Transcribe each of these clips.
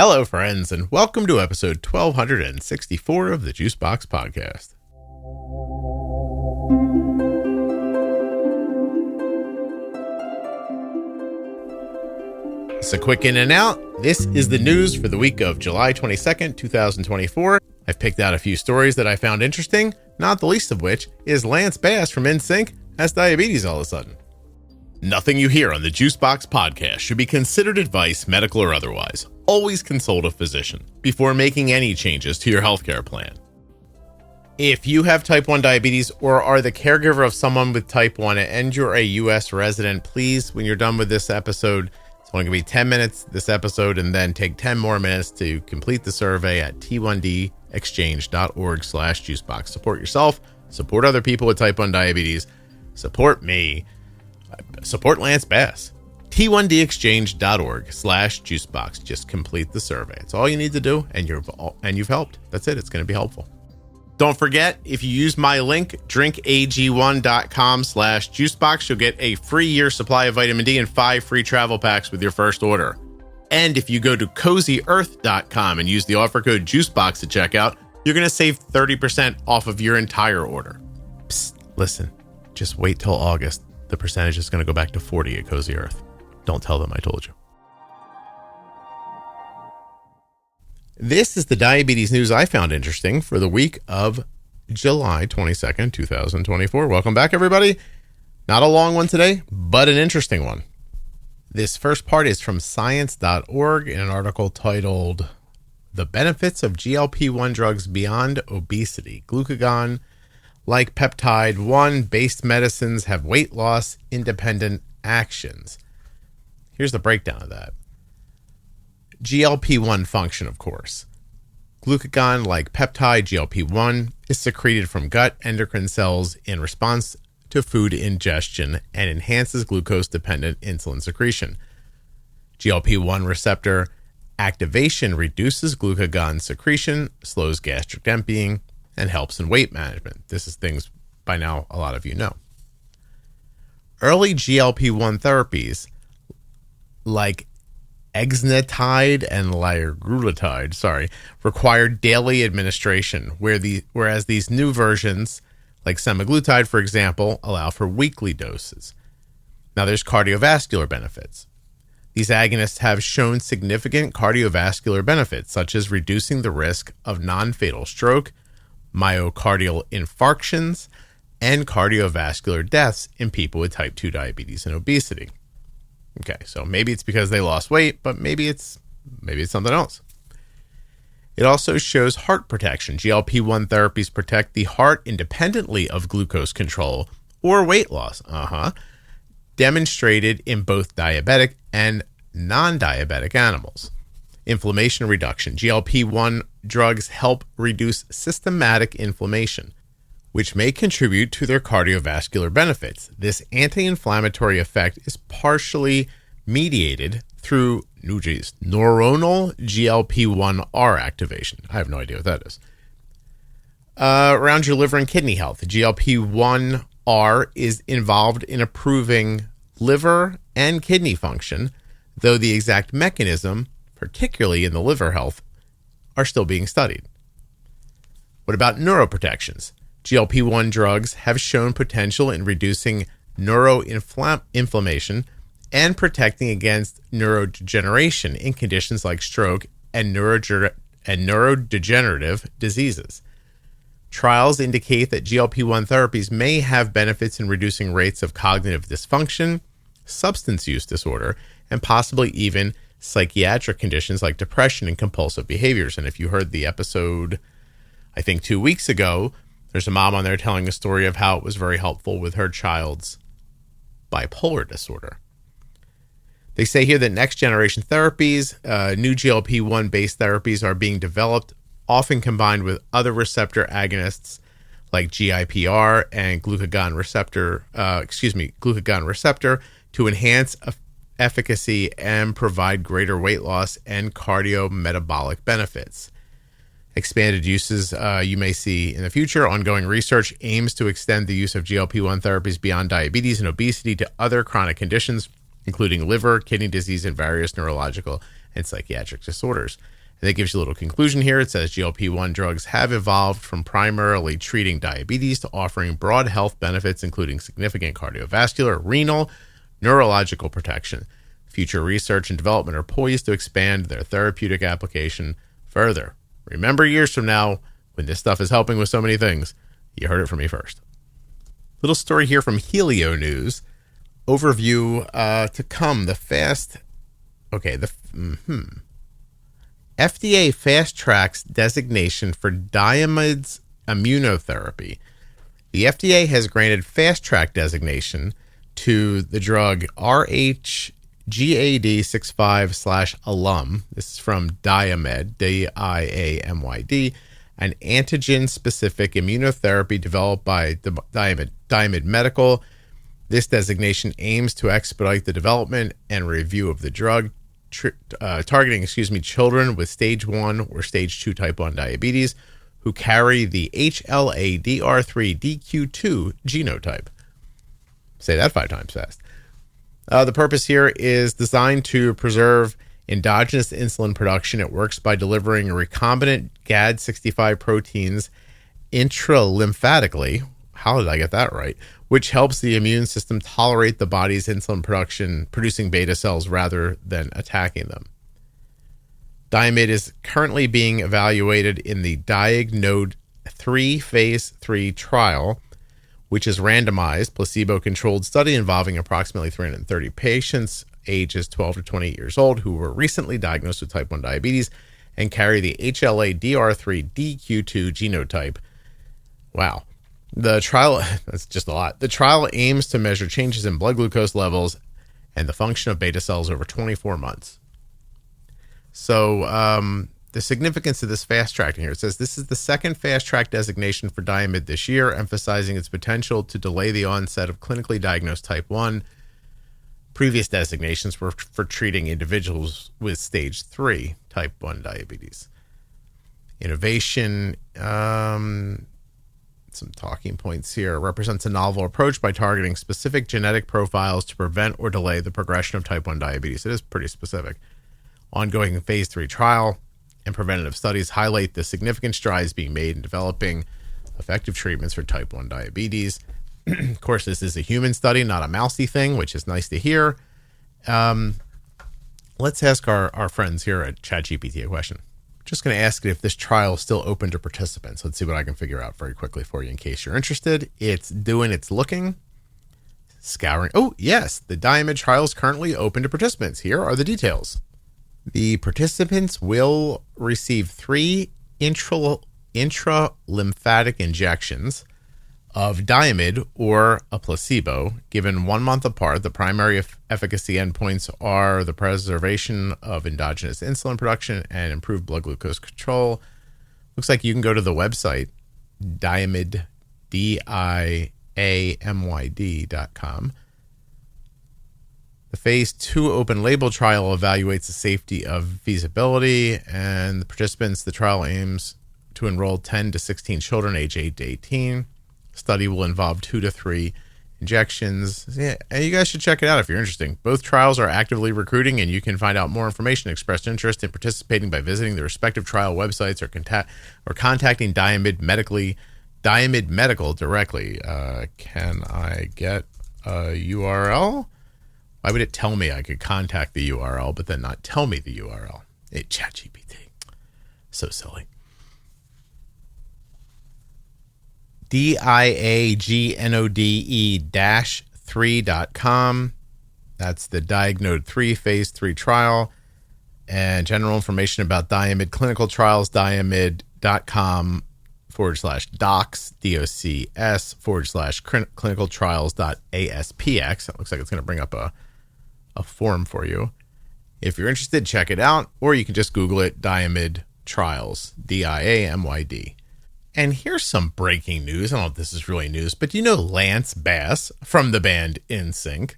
Hello, friends, and welcome to episode 1264 of the Juicebox Podcast. It's a quick in and out. This is the news for the week of July 22nd, 2024. I've picked out a few stories that I found interesting, not the least of which is Lance Bass from NSYNC has diabetes all of a sudden. Nothing you hear on the Juicebox Podcast should be considered advice, medical or otherwise. Always consult a physician before making any changes to your healthcare plan. If you have type 1 diabetes or are the caregiver of someone with type 1 and you're a U.S. resident, please, when you're done with this episode, it's only going to be 10 minutes this episode, and then take 10 more minutes to complete the survey at t1dexchange.org/juicebox. Support yourself, support other people with type 1 diabetes, support me, support Lance Bass. t1dexchange.org/juicebox. Just complete the survey. It's all you need to do, and you've helped. That's it. It's going to be helpful. Don't forget, if you use my link, drinkag1.com/juicebox, you'll get a free year supply of vitamin D and 5 free travel packs with your first order. And if you go to cozyearth.com and use the offer code juicebox at checkout, you're going to save 30% off of your entire order. Psst, listen, just wait till August. The percentage is going to go back to 40 at Cozy Earth. Don't tell them I told you. This is the diabetes news I found interesting for the week of July 22nd, 2024. Welcome back, everybody. Not a long one today, but an interesting one. This first part is from science.org in an article titled The Benefits of GLP-1 Drugs Beyond Obesity. Glucagon-like peptide-1 based medicines have weight loss independent actions. Here's the breakdown of that. GLP-1 function, of course. Glucagon-like peptide, GLP-1, is secreted from gut endocrine cells in response to food ingestion and enhances glucose-dependent insulin secretion. GLP-1 receptor activation reduces glucagon secretion, slows gastric emptying, and helps in weight management. This is things by now a lot of you know. Early GLP-1 therapies like exenatide and liraglutide, required daily administration, whereas these new versions, like semaglutide, for example, allow for weekly doses. Now, there's cardiovascular benefits. These agonists have shown significant cardiovascular benefits, such as reducing the risk of non-fatal stroke, myocardial infarctions, and cardiovascular deaths in people with type 2 diabetes and obesity. Okay, so maybe it's because they lost weight, but maybe it's something else. It also shows heart protection. GLP-1 therapies protect the heart independently of glucose control or weight loss. Demonstrated in both diabetic and non-diabetic animals. Inflammation reduction. GLP-1 drugs help reduce systematic inflammation, which may contribute to their cardiovascular benefits. This anti-inflammatory effect is partially mediated through neuronal GLP-1R activation. I have no idea what that is. Around your liver and kidney health, GLP-1R is involved in improving liver and kidney function, though the exact mechanism, particularly in the liver health, are still being studied. What about neuroprotections? GLP-1 drugs have shown potential in reducing neuroinflammation and protecting against neurodegeneration in conditions like stroke and neurodegenerative diseases. Trials indicate that GLP-1 therapies may have benefits in reducing rates of cognitive dysfunction, substance use disorder, and possibly even psychiatric conditions like depression and compulsive behaviors. And if you heard the episode, I think 2 weeks ago, there's a mom on there telling a story of how it was very helpful with her child's bipolar disorder. They say here that next generation therapies, new GLP-1 based therapies are being developed, often combined with other receptor agonists like GIPR and glucagon receptor to enhance efficacy and provide greater weight loss and cardiometabolic benefits. Expanded uses you may see in the future. Ongoing research aims to extend the use of GLP-1 therapies beyond diabetes and obesity to other chronic conditions, including liver, kidney disease, and various neurological and psychiatric disorders. And that gives you a little conclusion here. It says GLP-1 drugs have evolved from primarily treating diabetes to offering broad health benefits, including significant cardiovascular, renal, neurological protection. Future research and development are poised to expand their therapeutic application further. Remember, years from now, when this stuff is helping with so many things, you heard it from me first. Little story here from Helio News. Overview to come. FDA fast tracks designation for Diamid's immunotherapy. The FDA has granted fast track designation to the drug RHGAD65/alum. This is from Diamyd, Diamyd, an antigen-specific immunotherapy developed by Diamyd Medical. This designation aims to expedite the development and review of the drug, targeting children with stage 1 or stage 2 type 1 diabetes who carry the HLA-DR3-DQ2 genotype. Say that 5 times fast. The purpose here is designed to preserve endogenous insulin production. It works by delivering recombinant GAD65 proteins intralymphatically. How did I get that right? Which helps the immune system tolerate the body's insulin production, producing beta cells rather than attacking them. Diamyd is currently being evaluated in the Diagnode 3 phase 3 trial, which is randomized, placebo-controlled study involving approximately 330 patients ages 12 to 28 years old who were recently diagnosed with type 1 diabetes and carry the HLA-DR3-DQ2 genotype. Wow. The trial, that's just a lot. The trial aims to measure changes in blood glucose levels and the function of beta cells over 24 months. So the significance of this fast track here, it says this is the second fast track designation for Diamyd this year, emphasizing its potential to delay the onset of clinically diagnosed type 1. Previous designations were for treating individuals with stage 3 type 1 diabetes. Innovation, some talking points here, represents a novel approach by targeting specific genetic profiles to prevent or delay the progression of type 1 diabetes. It is pretty specific. Ongoing phase 3 trial and preventative studies highlight the significant strides being made in developing effective treatments for type 1 diabetes. Of course, this is a human study, not a mousy thing, which is nice to hear. Let's ask our friends here at ChatGPT a question. Just going to ask it if this trial is still open to participants. Let's see what I can figure out very quickly for you in case you're interested. It's doing its looking. Scouring. Oh, yes. The Diamyd trial is currently open to participants. Here are the details. The participants will receive 3 intralymphatic injections of Diamyd or a placebo given 1 month apart. The primary efficacy endpoints are the preservation of endogenous insulin production and improved blood glucose control. Looks like you can go to the website Diamyd, DIAMYD.com. The phase 2 open label trial evaluates the safety of feasibility, and the participants, the trial aims to enroll 10 to 16 children age 8 to 18. Study will involve 2 to 3 injections. Yeah, and you guys should check it out if you're interested. Both trials are actively recruiting, and you can find out more information, express interest in participating by visiting the respective trial websites or contacting Diamyd Medical directly. Can I get a URL? Why would it tell me I could contact the URL, but then not tell me the URL? ChatGPT. So silly. DIAGNODE-3.com. That's the Diagnode 3 phase 3 trial. And general information about Diamyd clinical trials, diamyd.com/docs, DOCS/clinical trials.aspx. That looks like it's going to bring up a form for you. If you're interested, check it out, or you can just Google it, Diamyd trials, DIAMYD. And here's some breaking news. I don't know if this is really news, but do you know Lance Bass from the band NSYNC?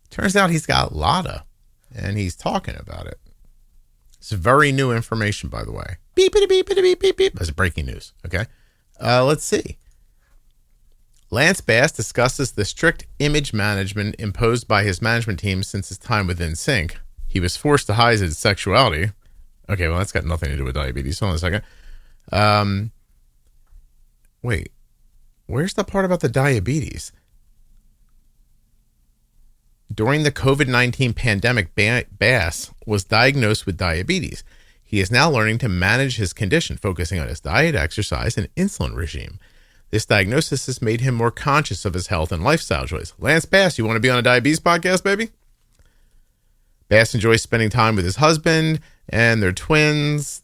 Turns out he's got LADA, and he's talking about it. It's very new information, by the way. Beep, beep, beep, beep, beep, beep. That's breaking news, okay? Let's see. Lance Bass discusses the strict image management imposed by his management team since his time with NSYNC. He was forced to hide his sexuality. Okay, well, that's got nothing to do with diabetes. Hold on a second. Wait, where's the part about the diabetes? During the COVID-19 pandemic, Bass was diagnosed with diabetes. He is now learning to manage his condition, focusing on his diet, exercise, and insulin regime. This diagnosis has made him more conscious of his health and lifestyle choices. Lance Bass, you want to be on a diabetes podcast, baby? Bass enjoys spending time with his husband and their twins.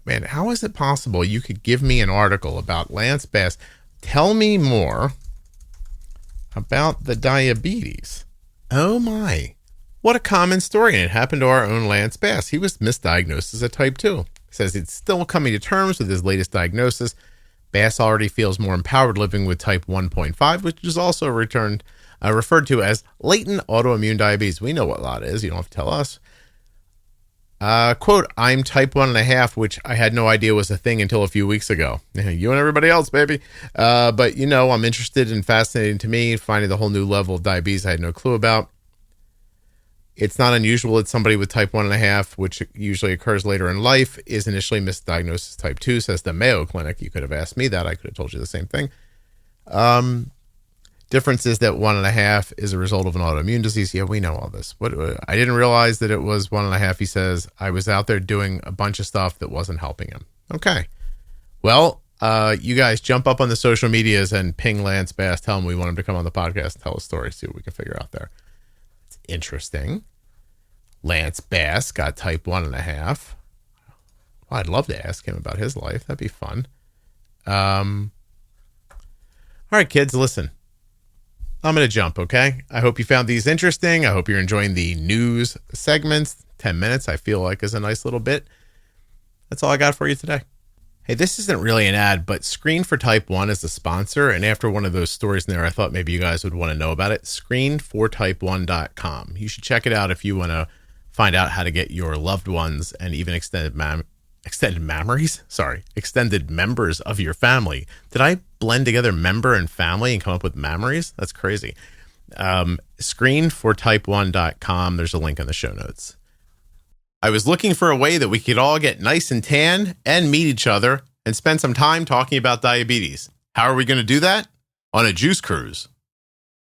Man, how is it possible you could give me an article about Lance Bass? Tell me more about the diabetes. Oh my. What a common story, and it happened to our own Lance Bass. He was misdiagnosed as a type 2. He says he's still coming to terms with his latest diagnosis. Bass already feels more empowered living with type 1.5, which is also referred to as latent autoimmune diabetes. We know what that is. You don't have to tell us. Quote, I'm type 1.5, which I had no idea was a thing until a few weeks ago. You and everybody else, baby. But, I'm interested and fascinating to me, finding the whole new level of diabetes I had no clue about. It's not unusual that somebody with type 1.5, which usually occurs later in life, is initially misdiagnosed as type 2, says the Mayo Clinic. You could have asked me that. I could have told you the same thing. Difference is that 1.5 is a result of an autoimmune disease. Yeah, we know all this. I didn't realize that it was 1.5. He says, I was out there doing a bunch of stuff that wasn't helping him. Okay. Well, you guys jump up on the social medias and ping Lance Bass. Tell him we want him to come on the podcast and tell a story. See what we can figure out there. It's interesting. Lance Bass got type 1.5. Well, I'd love to ask him about his life. That'd be fun. All right, kids, listen. I'm going to jump, okay? I hope you found these interesting. I hope you're enjoying the news segments. 10 minutes, I feel like, is a nice little bit. That's all I got for you today. Hey, this isn't really an ad, but Screen for Type 1 is the sponsor. And after one of those stories in there, I thought maybe you guys would want to know about it. Screenfortype1.com. You should check it out if you want to find out how to get your loved ones and even extended members of your family. Did I blend together member and family and come up with memories? That's crazy. Screenfortype1.com. There's a link in the show notes. I was looking for a way that we could all get nice and tan and meet each other and spend some time talking about diabetes. How are we going to do that? On a Juice Cruise.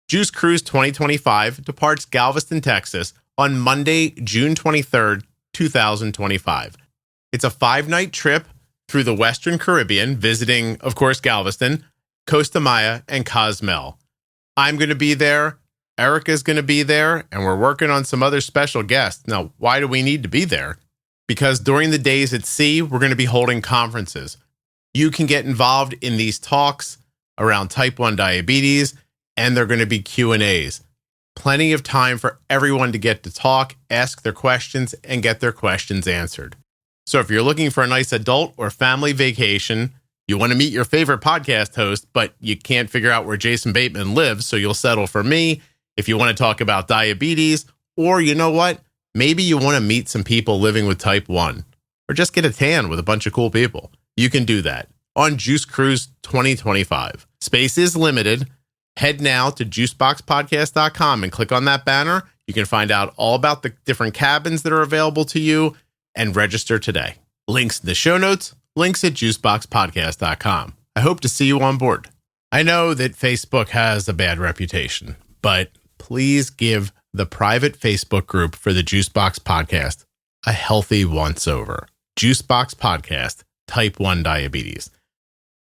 Juice Cruise 2025 departs Galveston, Texas on Monday, June 23rd, 2025. It's a 5-night trip through the Western Caribbean, visiting, of course, Galveston, Costa Maya, and Cozumel. I'm going to be there. Erica's going to be there, and we're working on some other special guests. Now, why do we need to be there? Because during the days at sea, we're going to be holding conferences. You can get involved in these talks around type 1 diabetes, and they're going to be Q&As. Plenty of time for everyone to get to talk, ask their questions, and get their questions answered. So if you're looking for a nice adult or family vacation, you want to meet your favorite podcast host, but you can't figure out where Jason Bateman lives, so you'll settle for me. If you want to talk about diabetes, or you know what? Maybe you want to meet some people living with type 1, or just get a tan with a bunch of cool people. You can do that on Juice Cruise 2025. Space is limited. Head now to juiceboxpodcast.com and click on that banner. You can find out all about the different cabins that are available to you and register today. Links in the show notes, links at juiceboxpodcast.com. I hope to see you on board. I know that Facebook has a bad reputation, but please give the private Facebook group for the Juicebox Podcast a healthy once-over. Juicebox Podcast, Type 1 Diabetes.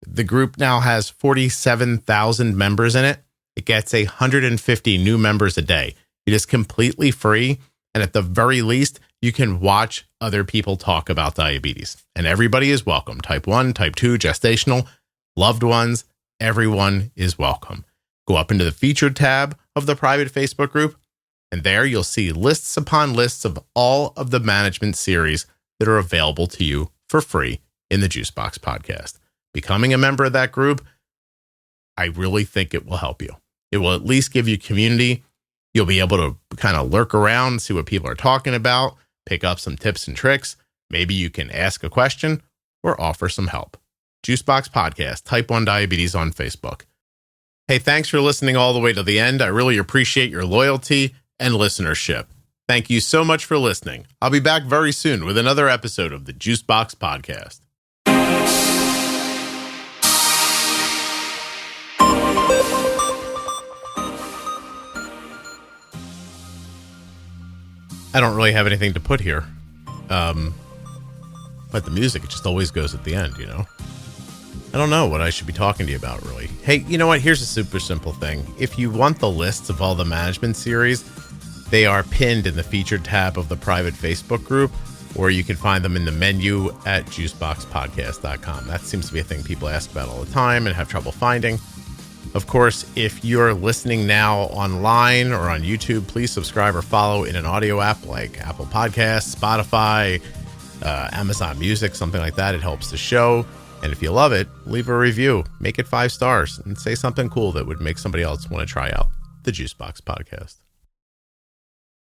The group now has 47,000 members in it. It gets 150 new members a day. It is completely free, and at the very least, you can watch other people talk about diabetes. And everybody is welcome. Type 1, Type 2, gestational, loved ones, everyone is welcome. Go up into the featured tab of the private Facebook group, and there you'll see lists upon lists of all of the management series that are available to you for free in the Juicebox Podcast. Becoming a member of that group, I really think it will help you. It will at least give you community. You'll be able to kind of lurk around, see what people are talking about, pick up some tips and tricks. Maybe you can ask a question or offer some help. Juicebox Podcast, Type 1 Diabetes on Facebook. Hey, thanks for listening all the way to the end. I really appreciate your loyalty and listenership. Thank you so much for listening. I'll be back very soon with another episode of the Juicebox Podcast. I don't really have anything to put here. But the music, it just always goes at the end, you know? I don't know what I should be talking to you about, really. Hey, you know what? Here's a super simple thing. If you want the lists of all the management series, they are pinned in the featured tab of the private Facebook group, or you can find them in the menu at juiceboxpodcast.com. That seems to be a thing people ask about all the time and have trouble finding. Of course, if you're listening now online or on YouTube, please subscribe or follow in an audio app like Apple Podcasts, Spotify, Amazon Music, something like that. It helps the show. And if you love it, leave a review, make it 5 stars, and say something cool that would make somebody else want to try out the Juicebox Podcast.